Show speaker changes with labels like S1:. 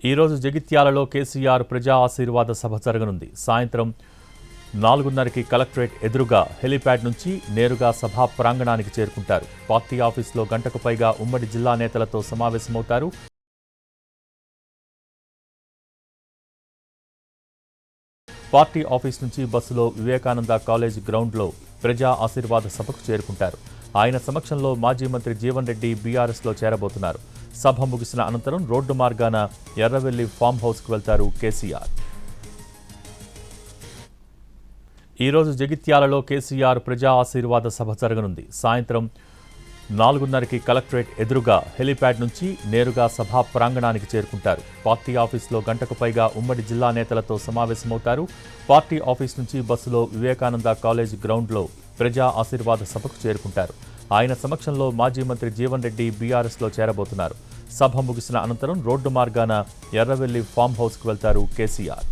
S1: ఈ రోజు జగిత్యాలలో కేసీఆర్ ప్రజా ఆశీర్వాద సభ జరగనుంది. సాయంత్రం 4:30కి కలెక్టరేట్ ఎదురుగా హెలీప్యాడ్ నుంచి నేరుగా సభా ప్రాంగణానికి చేరుకుంటారు. పార్టీ ఆఫీసులో గంటకు పైగా ఉమ్మడి జిల్లా నేతలతో సమావేశమవుతారు. పార్టీ ఆఫీస్ నుంచి బస్సులో వివేకానంద కాలేజ్ గ్రౌండ్లో ప్రజా ఆశీర్వాద సభకు చేరుకుంటారు. ఆయన సమక్షంలో మాజీ మంత్రి జీవన్ రెడ్డి బీఆర్ఎస్లో చేరబోతున్నారు. సభ ముగిసిన అనంతరం రోడ్డు మార్గాన ఎర్రవెల్లి ఫామ్ హౌస్కు వెళ్తారు కేసీఆర్. ఈ రోజు జగిత్యాలలో కేసీఆర్ ప్రజా ఆశీర్వాద సభ జరగనుంది. సాయంత్రం 4:30కి కలెక్టరేట్ ఎదురుగా హెలీప్యాడ్ నుంచి నేరుగా సభా ప్రాంగణానికి చేరుకుంటారు. పార్టీ ఆఫీసులో గంటకు పైగా ఉమ్మడి జిల్లా నేతలతో సమావేశమవుతారు. పార్టీ ఆఫీస్ నుంచి బస్సులో వివేకానంద కాలేజ్ గ్రౌండ్లో ప్రజా ఆశీర్వాద సభకు చేరుకుంటారు. ఆయన సమక్షంలో మాజీ మంత్రి జీవన్ రెడ్డి బీఆర్ఎస్లో చేరబోతున్నారు. సభ ముగిసిన అనంతరం రోడ్డు మార్గాన ఎర్రవెల్లి ఫామ్ హౌస్కు వెళ్తారు కేసీఆర్.